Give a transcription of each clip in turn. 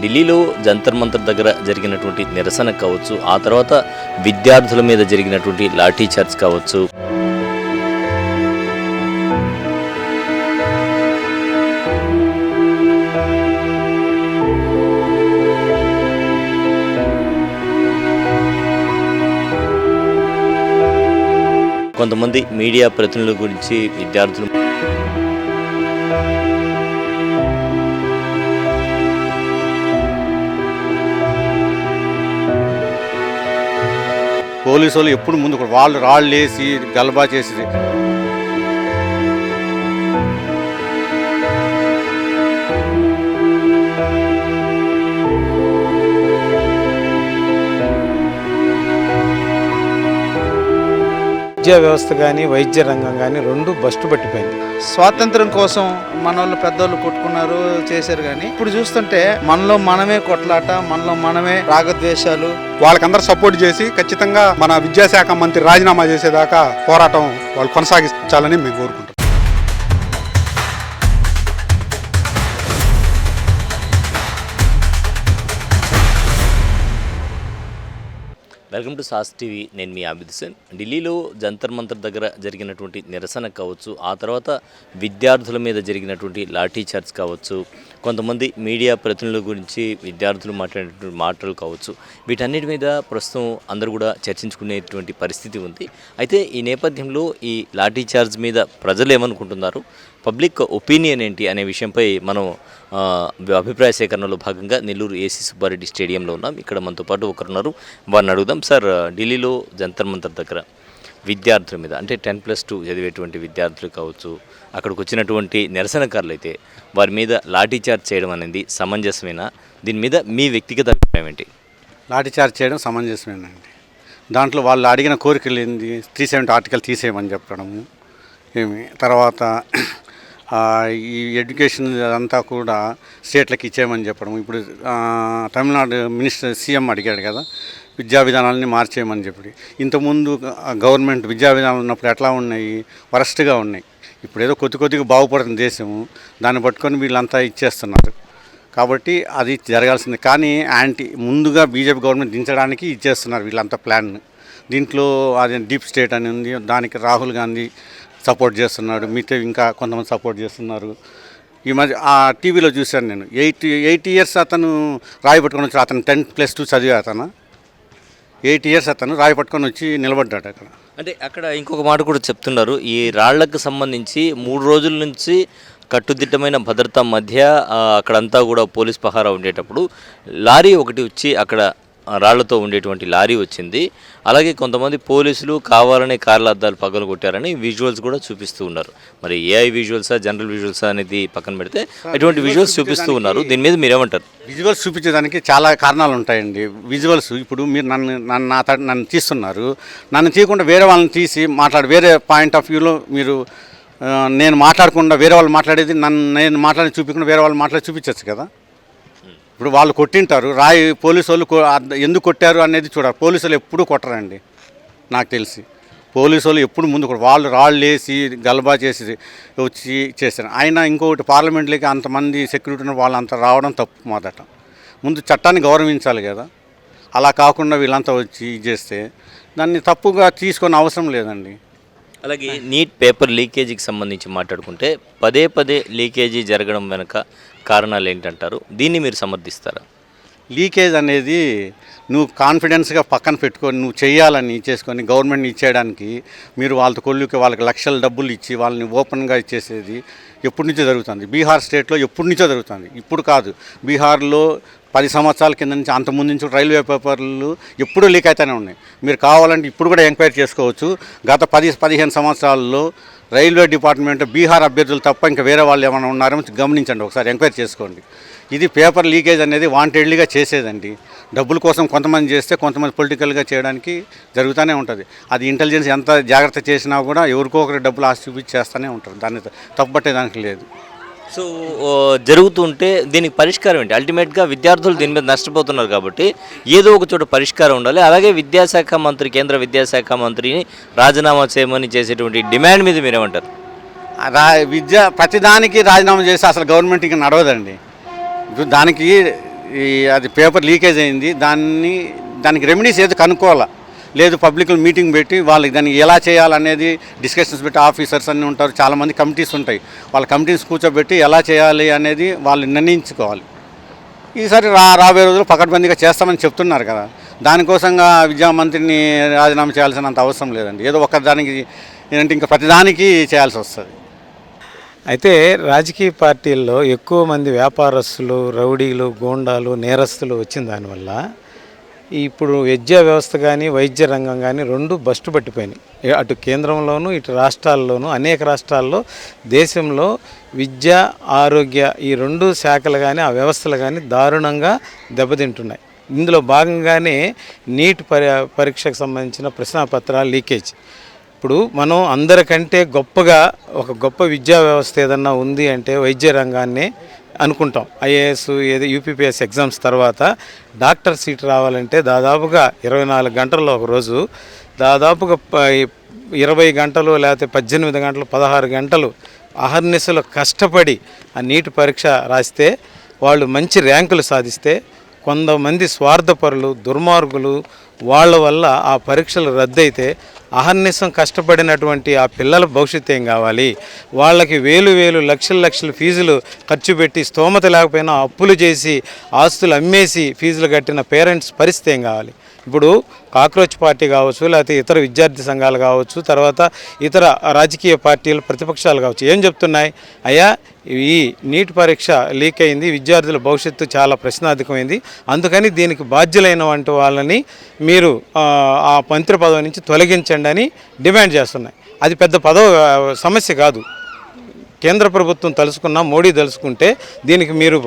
ఢిల్లీలో జంతర్ మంతర్ దగ్గర జరిగినటువంటి నిరసన కావచ్చు, ఆ తర్వాత విద్యార్థుల మీద జరిగినటువంటి లాఠీ చార్జ్ కావచ్చు, కొంతమంది మీడియా ప్రతినిధుల గురించి విద్యార్థులు పోలీసు వాళ్ళు ఎప్పుడు ముందు వాళ్ళు రాళ్ళు వేసి గలబా చేసి విద్యా వ్యవస్థ కానీ వైద్య రంగం కానీ రెండు బస్టు పట్టిపోయింది. స్వాతంత్రం కోసం మనోళ్ళు పెద్దోళ్ళు కొట్టుకున్నారు చేశారు, కానీ ఇప్పుడు చూస్తుంటే మనలో మనమే కొట్లాట, మనలో మనమే రాగద్వేషాలు. వాళ్ళకందరూ సపోర్ట్ చేసి ఖచ్చితంగా మన విద్యాశాఖ మంత్రి రాజీనామా చేసేదాకా పోరాటం వాళ్ళు కొనసాగించాలని మేము కోరుకుంటాం. Welcome to sauce TV. నేను మీ ఆబిద్ హుసేన్. ఢిల్లీలో జంతర్ మంతర్ దగ్గర జరిగినటువంటి నిరసన కావచ్చు, ఆ తర్వాత విద్యార్థుల మీద జరిగినటువంటి లాఠీ చార్జ్ కావచ్చు, కొంతమంది మీడియా ప్రతినిధుల గురించి విద్యార్థులు మాట్లాడేటువంటి మాటలు కావచ్చు, వీటన్నిటి మీద ప్రస్తుతం అందరూ కూడా చర్చించుకునేటువంటి పరిస్థితి ఉంది. అయితే ఈ నేపథ్యంలో ఈ లాఠీ చార్జ్ మీద ప్రజలు ఏమనుకుంటున్నారు, పబ్లిక్ ఒపీనియన్ ఏంటి అనే విషయంపై మనం అభిప్రాయ సేకరణలో భాగంగా నెల్లూరు ఏసీ సుబ్బారెడ్డి స్టేడియంలో ఉన్నాం. ఇక్కడ మనతో పాటు ఒకరున్నారు, వారిని అడుగుదాం. సార్, ఢిల్లీలో జంతర్ మంతర్ దగ్గర విద్యార్థుల మీద, అంటే 10+2 చదివేటువంటి విద్యార్థులు కావచ్చు, అక్కడికి వచ్చినటువంటి నిరసనకారులు అయితే వారి మీద లాఠీ చార్జ్ చేయడం అనేది సమంజసమేనా? దీని మీద మీ వ్యక్తిగత అభిప్రాయం ఏంటి? లాఠీ చార్జ్ చేయడం సమంజసమేనండి. దాంట్లో వాళ్ళు అడిగిన కోరికలు ఏంది, 370 ఆర్టికల్ తీసేయమని చెప్పడము తర్వాత ఈ ఎడ్యుకేషన్ అంతా కూడా స్టేట్లకు ఇచ్చేయమని చెప్పడం. ఇప్పుడు తమిళనాడు మినిస్టర్ సీఎం అడిగాడు కదా, విద్యా విధానాలని మార్చేయమని చెప్పి. ఇంతకుముందు గవర్నమెంట్ విద్యా విధానాలు ఉన్నప్పుడు ఎట్లా ఉన్నాయి, వరస్ట్గా ఉన్నాయి. ఇప్పుడు ఏదో కొద్దిగా బాగుపడుతున్న దేశము, దాన్ని పట్టుకొని వీళ్ళంతా ఇచ్చేస్తున్నారు. కాబట్టి అది జరగాల్సింది. కానీ ముందుగా బీజేపీ గవర్నమెంట్ దించడానికి ఇచ్చేస్తున్నారు వీళ్ళంతా ప్లాన్. దీంట్లో అది డీప్ స్టేట్ అని ఉంది, దానికి రాహుల్ గాంధీ సపోర్ట్ చేస్తున్నాడు, మిగతా ఇంకా కొంతమంది సపోర్ట్ చేస్తున్నారు. ఈ మధ్య ఆ టీవీలో చూశాను నేను, 8 ఇయర్స్ అతను రాయి పట్టుకొని వచ్చి, అతను 10+2 చదివే అతను 8 ఇయర్స్ అతను రాయి పట్టుకొని వచ్చి నిలబడ్డాడు అక్కడ. అంటే అక్కడ ఇంకొక మాట కూడా చెప్తున్నారు, ఈ రాళ్లకు సంబంధించి 3 రోజుల నుంచి కట్టుదిట్టమైన భద్రత మధ్య అక్కడంతా కూడా పోలీస్ పహారా ఉండేటప్పుడు లారీ ఒకటి వచ్చి అక్కడ రాళ్లతో ఉండేటువంటి లారీ వచ్చింది. అలాగే కొంతమంది పోలీసులు కావాలనే కార్ల అద్దాలు పగలు కొట్టారని విజువల్స్ కూడా చూపిస్తూ ఉన్నారు. మరి ఏఐ విజువల్సా, జనరల్ విజువల్సా అనేది పక్కన పెడితే అటువంటి విజువల్స్ చూపిస్తూ ఉన్నారు. దీని మీద మీరు ఏమంటారు? విజువల్స్ చూపించేదానికి చాలా కారణాలు ఉంటాయండి. విజువల్స్ ఇప్పుడు మీరు నన్ను తీస్తున్నారు, నన్ను తీయకుండా వేరే వాళ్ళని తీసి వేరే పాయింట్ ఆఫ్ వ్యూలో మీరు నేను మాట్లాడకుండా వేరే వాళ్ళు మాట్లాడేది నేను మాట్లాడి చూపించకుండా వేరే వాళ్ళు మాట్లాడి చూపించచ్చు కదా. ఇప్పుడు వాళ్ళు కొట్టింటారు రాయి, పోలీసు వాళ్ళు ఎందుకు కొట్టారు అనేది చూడాలి. పోలీసు వాళ్ళు ఎప్పుడూ కొట్టరండి నాకు తెలిసి. పోలీసు వాళ్ళు ఎప్పుడు ముందు వాళ్ళు రాళ్ళు వేసి గలబా చేసి వచ్చి చేశారు. అయినా ఇంకొకటి, పార్లమెంట్లోకి అంతమంది సెక్యూరిటీ వాళ్ళంతా రావడం తప్పు. మొదట ముందు చట్టాన్ని గౌరవించాలి కదా. అలా కాకుండా వీళ్ళంతా వచ్చి చేస్తే దాన్ని తప్పుగా తీసుకొని అవసరం లేదండి. అలాగే నీట్ పేపర్ లీకేజీకి సంబంధించి మాట్లాడుకుంటే పదే లీకేజీ జరగడం వెనుక కారణాలు ఏంటంటారు? దీన్ని మీరు సమర్థిస్తారా? లీకేజ్ అనేది నువ్వు కాన్ఫిడెన్స్గా పక్కన పెట్టుకొని నువ్వు చేయాలని చేసుకొని గవర్నమెంట్ని ఇచ్చేయడానికి మీరు వాళ్ళకి లక్షల డబ్బులు ఇచ్చి వాళ్ళని ఓపెన్గా ఇచ్చేసేది ఎప్పటి నుంచో జరుగుతుంది. బీహార్ స్టేట్లో ఎప్పటి నుంచో జరుగుతుంది, ఇప్పుడు కాదు. బీహార్లో 10 సంవత్సరాల కింద నుంచి, అంతకుముందు నుంచి రైల్వే పేపర్లు ఎప్పుడూ లీక్ అవుతూనే ఉన్నాయి. మీరు కావాలంటే ఇప్పుడు కూడా ఎంక్వైరీ చేసుకోవచ్చు. గత 10-15 సంవత్సరాల్లో రైల్వే డిపార్ట్మెంట్ బీహార్ అభ్యర్థులు తప్ప ఇంకా వేరే వాళ్ళు ఏమైనా ఉన్నారేమో గమనించండి, ఒకసారి ఎంక్వైరీ చేసుకోండి. ఇది పేపర్ లీకేజ్ అనేది వాంటెడ్లీగా చేసేదండి. డబ్బుల కోసం కొంతమంది చేస్తే కొంతమంది పొలిటికల్గా చేయడానికి జరుగుతూనే ఉంటుంది. అది ఇంటెలిజెన్స్ ఎంత జాగ్రత్త చేసినా కూడా ఎవరికో ఒకరి డబ్బులు ఆశ చూపించి చేస్తూనే ఉంటారు. దాన్ని తప్పుపట్టేదానికి లేదు. సో జరుగుతుంటే దీనికి పరిష్కారం ఏంటి? అల్టిమేట్గా విద్యార్థులు దీని మీద నష్టపోతున్నారు కాబట్టి ఏదో ఒక చోట పరిష్కారం ఉండాలి. అలాగే విద్యాశాఖ మంత్రి, కేంద్ర విద్యాశాఖ మంత్రిని రాజీనామా చేయమని చేసేటువంటి డిమాండ్ మీద మీరేమంటారు? ప్రతిదానికి రాజీనామా చేసి అసలు గవర్నమెంట్ ఇంకా నడవదండి. దానికి అది పేపర్ లీకేజ్ అయింది. దానికి రెమెడీస్ ఏదో కనుక్కోవాలా, లేదు పబ్లిక్ మీటింగ్ పెట్టి వాళ్ళకి దాన్ని ఎలా చేయాలనేది డిస్కషన్స్ పెట్టి, ఆఫీసర్స్ అన్నీ ఉంటారు, చాలామంది కమిటీస్ ఉంటాయి, వాళ్ళ కమిటీస్ కూర్చోబెట్టి ఎలా చేయాలి అనేది వాళ్ళు నిర్ణయించుకోవాలి. ఈసారి రాబోయే రోజులు పకడ్బందీగా చేస్తామని చెప్తున్నారు కదా, దానికోసంగా విద్యామంత్రిని రాజీనామా చేయాల్సినంత అవసరం లేదండి. ఏదో దానికి ఏంటంటే ఇంకా ప్రతిదానికి చేయాల్సి వస్తుంది. అయితే రాజకీయ పార్టీల్లో ఎక్కువ మంది వ్యాపారస్తులు, రౌడీలు, గూండాలు, నేరస్తులు వచ్చిన దానివల్ల ఇప్పుడు విద్యా వ్యవస్థ కానీ వైద్య రంగం కానీ రెండు బస్టు పట్టిపోయినాయి. అటు కేంద్రంలోనూ ఇటు రాష్ట్రాల్లోనూ అనేక రాష్ట్రాల్లో దేశంలో విద్య, ఆరోగ్య ఈ రెండు శాఖలు కానీ ఆ వ్యవస్థలు కానీ దారుణంగా దెబ్బతింటున్నాయి. ఇందులో భాగంగానే నీట్ పరీక్షకు సంబంధించిన ప్రశ్నాపత్రాల లీకేజ్. ఇప్పుడు మనం అందరికంటే గొప్పగా ఒక గొప్ప విద్యా వ్యవస్థ ఏదన్నా ఉంది అంటే వైద్య రంగాన్నే అనుకుంటాం. ఐఏఎస్ ఏదో యూపీపీఎస్ ఎగ్జామ్స్ తర్వాత డాక్టర్ సీట్ రావాలంటే దాదాపుగా 24 గంటల్లో ఒకరోజు దాదాపుగా 20 గంటలు లేకపోతే 18 గంటలు 16 గంటలు అహర్నిశలు కష్టపడి ఆ నీట్ పరీక్ష రాస్తే వాళ్ళు మంచి ర్యాంకులు సాధిస్తే కొంతమంది స్వార్థపరులు, దుర్మార్గులు వాళ్ళ వల్ల ఆ పరీక్షలు రద్దయితే అహర్నిశం కష్టపడినటువంటి ఆ పిల్లల భవిష్యత్తు ఏం కావాలి? వాళ్ళకి వేలు లక్షలు ఫీజులు ఖర్చు పెట్టి స్తోమత లేకపోయినా అప్పులు చేసి ఆస్తులు అమ్మేసి ఫీజులు కట్టిన పేరెంట్స్ పరిస్థితి ఏం కావాలి? ఇప్పుడు కాక్రోచ్ పార్టీ కావచ్చు, లేకపోతే ఇతర విద్యార్థి సంఘాలు కావచ్చు, తర్వాత ఇతర రాజకీయ పార్టీలు, ప్రతిపక్షాలు కావచ్చు, ఏం చెప్తున్నాయి? అయ్యా ఈ నీట్ పరీక్ష లీక్ అయింది, విద్యార్థుల భవిష్యత్తు చాలా ప్రశ్నార్థకమైంది, అందుకని దీనికి బాధ్యులైన వంటి వాళ్ళని మీరు ఆ మంత్రి పదవి నుంచి తొలగించండి అని డిమాండ్ చేస్తున్నాయి. అది పెద్ద సమస్య కాదు. కేంద్ర ప్రభుత్వం తలుచుకున్నా, మోడీ తలుచుకుంటే దీనికి మీరు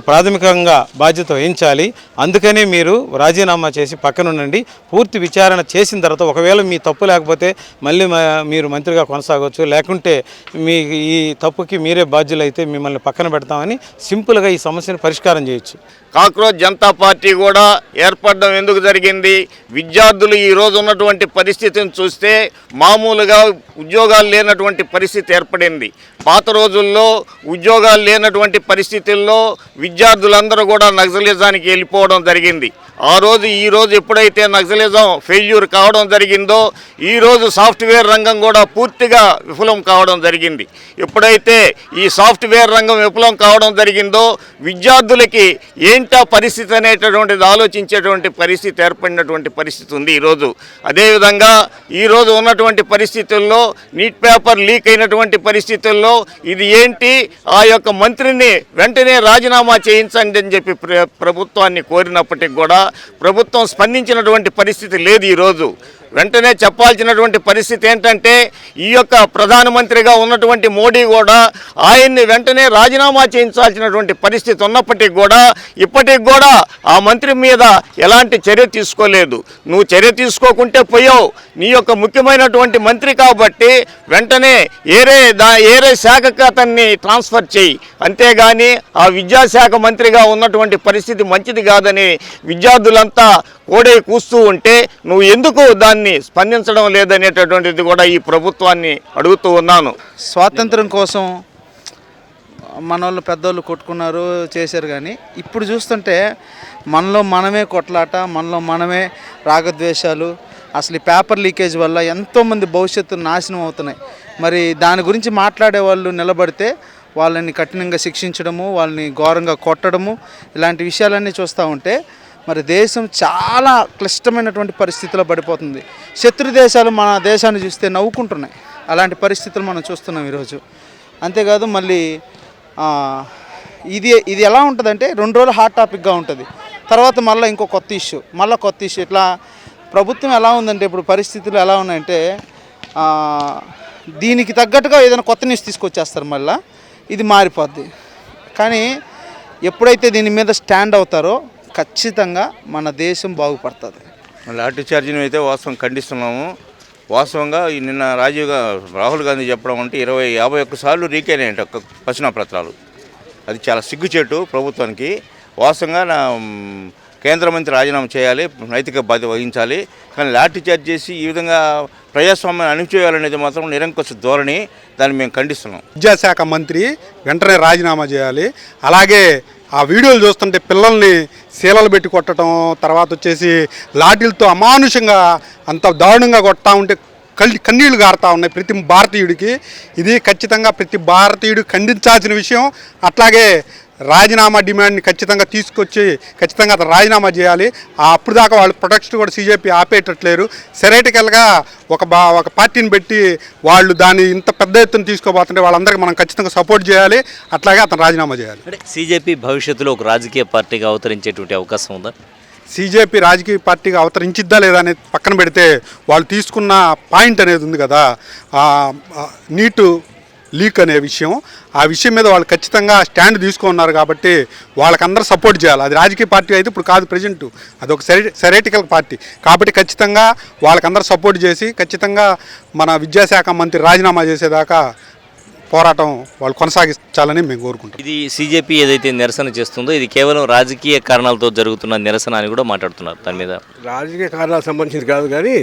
ప్రాథమికంగా బాధ్యత వహించాలి. అందుకనే మీరు రాజీనామా చేసి పక్కనుండండి. పూర్తి విచారణ చేసిన తర్వాత ఒకవేళ మీ తప్పు లేకపోతే మళ్ళీ మీరు మంత్రిగా కొనసాగవచ్చు, లేకుంటే మీ ఈ తప్పుకి మీరే బాధ్యులైతే మిమ్మల్ని పక్కన పెడతామని సింపుల్గా ఈ సమస్యను పరిష్కారం చేయొచ్చు. కాక్రోచ్ జనతా పార్టీ కూడా ఏర్పడడం ఎందుకు జరిగింది? విద్యార్థులు ఈరోజు ఉన్నటువంటి పరిస్థితిని చూస్తే మామూలుగా ఉద్యోగాలు లేనటువంటి పరిస్థితి ఏర్పడింది. పాత రోజుల్లో ఉద్యోగాలు లేనటువంటి పరిస్థితుల్లో విద్యార్థులందరూ కూడా నక్సలిజానికి వెళ్ళిపోవడం జరిగింది. ఈరోజు ఎప్పుడైతే నక్సలిజం ఫెయిల్యూర్ కావడం జరిగిందో ఈరోజు సాఫ్ట్వేర్ రంగం కూడా పూర్తిగా విఫలం కావడం జరిగింది. ఎప్పుడైతే ఈ సాఫ్ట్వేర్ రంగం విఫలం కావడం జరిగిందో విద్యార్థులకి ఏంటా పరిస్థితి అనేటటువంటిది ఆలోచించేటువంటి పరిస్థితి ఏర్పడినటువంటి పరిస్థితి ఉంది ఈరోజు. అదేవిధంగా ఈరోజు ఉన్నటువంటి పరిస్థితుల్లో నీట్ పేపర్ లీక్ అయినటువంటి పరిస్థితుల్లో ఇది ఏంటి, ఆ యొక్క మంత్రిని వెంటనే రాజీనామా చేయించండి అని చెప్పి ప్రభుత్వాన్ని కోరినప్పటికి కూడా ప్రభుత్వం స్పందించినటువంటి పరిస్థితి లేదు. ఈరోజు వెంటనే చెప్పాల్సినటువంటి పరిస్థితి ఏంటంటే ఈ యొక్క ప్రధానమంత్రిగా ఉన్నటువంటి మోడీ కూడా ఆయన్ని వెంటనే రాజీనామా చేయించాల్సినటువంటి పరిస్థితి ఉన్నప్పటికీ కూడా ఇప్పటికి కూడా ఆ మంత్రి మీద ఎలాంటి చర్య తీసుకోలేదు. నువ్వు చర్య తీసుకోకుంటే పోయావు, నీ యొక్క ముఖ్యమైనటువంటి మంత్రి కాబట్టి వెంటనే ఏరే శాఖకు అతన్ని ట్రాన్స్ఫర్ చేయి, అంతేగాని ఆ విద్యాశాఖ మంత్రిగా ఉన్నటువంటి పరిస్థితి మంచిది కాదని విద్యార్థులంతా ఓడే కూస్తూ ఉంటే నువ్వు ఎందుకు దాన్ని స్పందించడం లేదనేటటువంటిది కూడా ఈ ప్రభుత్వాన్ని అడుగుతూ ఉన్నాను. స్వాతంత్రం కోసం మన వాళ్ళు పెద్దోళ్ళు కొట్టుకున్నారు, చేశారు, కానీ ఇప్పుడు చూస్తుంటే మనలో మనమే కొట్లాట, మనలో మనమే రాగద్వేషాలు, అసలు ఈ పేపర్ లీకేజ్ వల్ల ఎంతోమంది భవిష్యత్తు నాశనం అవుతున్నాయి. మరి దాని గురించి మాట్లాడే వాళ్ళు నిలబడితే వాళ్ళని కఠినంగా శిక్షించడము, వాళ్ళని ఘోరంగా కొట్టడము, ఇలాంటి విషయాలన్నీ చూస్తూ ఉంటే మరి దేశం చాలా క్లిష్టమైనటువంటి పరిస్థితిలో పడిపోతుంది. శత్రు దేశాలు మన దేశాన్ని చూస్తే నవ్వుకుంటున్నాయి. అలాంటి పరిస్థితులు మనం చూస్తున్నాం ఈరోజు. అంతేకాదు మళ్ళీ ఇది ఎలా ఉంటుందంటే 2 రోజులు హాట్ టాపిక్గా ఉంటుంది, తర్వాత మళ్ళీ ఇంకో కొత్త ఇష్యూ, ఇట్లా ప్రభుత్వం ఎలా ఉందంటే ఇప్పుడు పరిస్థితులు ఎలా ఉన్నాయంటే దీనికి తగ్గట్టుగా ఏదైనా కొత్త న్యూస్ తీసుకొచ్చేస్తారు, మళ్ళీ ఇది మారిపోద్ది. కానీ ఎప్పుడైతే దీని మీద స్టాండ్ అవుతారో ఖచ్చితంగా మన దేశం బాగుపడుతుంది. లాఠీ చార్జీని అయితే వాస్తవం ఖండిస్తున్నాము. వాస్తవంగా నిన్న రాహుల్ గాంధీ చెప్పడం అంటే 51 సార్లు రీకైనాయంట ప్రశ్నాపత్రాలు. అది చాలా సిగ్గుచేటు ప్రభుత్వానికి. వాస్తవంగా కేంద్ర మంత్రి రాజీనామా చేయాలి, నైతిక బాధ్యత వహించాలి. కానీ లాఠీ చార్జ్ చేసి ఈ విధంగా ప్రజాస్వామ్యాన్ని అణిచివేయాలనేది మాత్రం నిరంకుశ ధోరణి. దాన్ని మేము ఖండిస్తున్నాం. విద్యాశాఖ మంత్రి వెంటనే రాజీనామా చేయాలి. అలాగే ఆ వీడియోలు చూస్తుంటే పిల్లల్ని శీలలు పెట్టి కొట్టడం, తర్వాత వచ్చేసి లాఠీలతో అమానుషంగా అంత దారుణంగా కొడతా ఉంటే కన్నీళ్లు గారుతూ ఉన్నాయి ప్రతి భారతీయుడికి. ఇది ఖచ్చితంగా ప్రతి భారతీయుడు ఖండించాల్సిన విషయం. అట్లాగే రాజీనామా డిమాండ్ని ఖచ్చితంగా తీసుకొచ్చి ఖచ్చితంగా అతను రాజీనామా చేయాలి. అప్పుడు దాకా వాళ్ళు ప్రొటెక్ట్ కూడా సీజేపీ ఆపేటట్లేరు. సెరైటికల్గా ఒక పార్టీని పెట్టి వాళ్ళు దాన్ని ఇంత పెద్ద ఎత్తున తీసుకోబోతుంటే వాళ్ళందరికీ మనం ఖచ్చితంగా సపోర్ట్ చేయాలి. అట్లాగే అతను రాజీనామా చేయాలి. అంటే సీజేపీ భవిష్యత్తులో ఒక రాజకీయ పార్టీగా అవతరించేటువంటి అవకాశం ఉందా? సీజేపీ రాజకీయ పార్టీగా అవతరించిద్దా లేదా అనేది పక్కన పెడితే వాళ్ళు తీసుకున్న పాయింట్ అనేది ఉంది కదా, నీటు లీక్ అనే విషయం, ఆ విషయం మీద వాళ్ళు ఖచ్చితంగా స్టాండ్ తీసుకున్నారు కాబట్టి వాళ్ళకందరూ సపోర్ట్ చేయాలి. అది రాజకీయ పార్టీ అయితే ఇప్పుడు కాదు, ప్రజెంట్ అది ఒక సెరైటికల్ పార్టీ కాబట్టి ఖచ్చితంగా వాళ్ళకందరూ సపోర్ట్ చేసి ఖచ్చితంగా మన విద్యాశాఖ మంత్రి రాజీనామా చేసేదాకా పోరాటం వాళ్ళు కొనసాగించాలని మేము కోరుకుంటాం. ఇది సీజేపీ ఏదైతే నిరసన చేస్తుందో ఇది కేవలం రాజకీయ కారణాలతో జరుగుతున్న నిరసన అని కూడా మాట్లాడుతున్నారు. దాని మీద రాజకీయ కారణాలకు సంబంధించింది కాదు, కానీ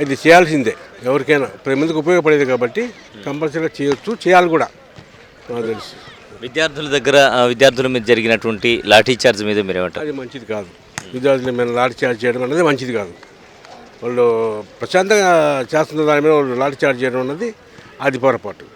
ఇది చేయాల్సిందే. ఎవరికైనా ముందుకు ఉపయోగపడేది కాబట్టి కంపల్సరీగా చేయొచ్చు, చేయాలి కూడా. నాకు తెలుసు విద్యార్థుల మీద జరిగినటువంటి లాఠీ చార్జ్ మీద మీరేమంటారు? అది మంచిది కాదు. విద్యార్థుల మీద లాఠీ చార్జ్ చేయడం అనేది మంచిది కాదు. వాళ్ళు ప్రశాంతంగా చేస్తున్న దాని మీద వాళ్ళు లాఠీ చార్జ్ చేయడం అన్నది అది పొరపాటు,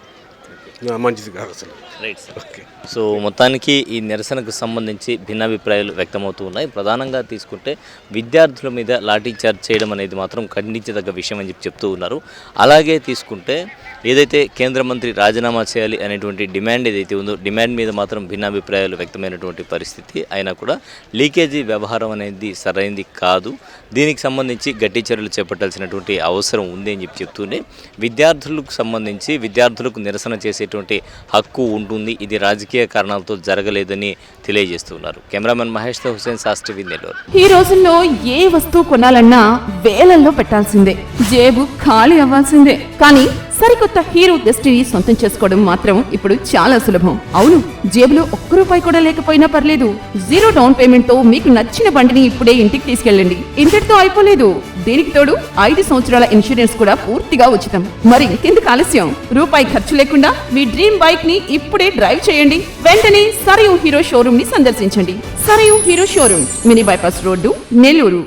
మంచిది కాదు అసలు. Right sir. ఓకే. సో మొత్తానికి ఈ నిరసనకు సంబంధించి భిన్నాభిప్రాయాలు వ్యక్తమవుతూ ఉన్నాయి. ప్రధానంగా తీసుకుంటే విద్యార్థుల మీద లాఠీ చార్జ్ చేయడం అనేది మాత్రం ఖండించదగ్గ విషయం అని చెప్తూ ఉన్నారు. అలాగే తీసుకుంటే ఏదైతే కేంద్ర మంత్రి రాజీనామా చేయాలి అనేటువంటి డిమాండ్ ఏదైతే ఉందో డిమాండ్ మీద మాత్రం భిన్నాభిప్రాయాలు వ్యక్తమైనటువంటి పరిస్థితి. అయినా కూడా లీకేజీ వ్యవహారం అనేది సరైనది కాదు, దీనికి సంబంధించి గట్టి చర్యలు చేపట్టాల్సినటువంటి అవసరం ఉంది అని చెప్తూనే విద్యార్థులకు సంబంధించి విద్యార్థులకు నిరసన చేసేటువంటి హక్కు ఉంటుంది, ఇది రాజకీయ కారణాలతో జరగలేదని తెలియజేస్తున్నారు. కెమెరామెన్ మహేష్ తో హుసేన్, సాస్ టీవీ, నెల్లూరు. ఈ రోజుల్లో ఏ వస్తువు కొనాలన్నా వేలల్లో పెట్టాల్సిందే, జేబు ఖాళీ అవ్వాల్సిందే. కానీ సరికొత్త హీరో డెస్టినీ సొంతం చేసుకోవడం మాత్రం ఇప్పుడు చాలా సులభం. అవును, జేబులో ఒక్క రూపాయి కూడా లేకపోయినా పర్లేదు, 0 డౌన్ పేమెంట్ తో మీకు నచ్చిన బండిని ఇప్పుడే ఇంటికి తీసుకెళ్ళండి. ఇంతటితో అయిపోలేదు, దీనికి తోడు 5 సంవత్సరాల ఇన్సూరెన్స్ కూడా పూర్తిగా ఉచితం. మరి ఇంకెందుకు ఆలస్యం? రూపాయి ఖర్చు లేకుండా మీ డ్రీమ్ బైక్ ని ఇప్పుడే డ్రైవ్ చేయండి. వెంటనే సరయూ హీరో షోరూమ్ ని సందర్శించండి. Sarayu hero showroom, mini bypass road, Nellore.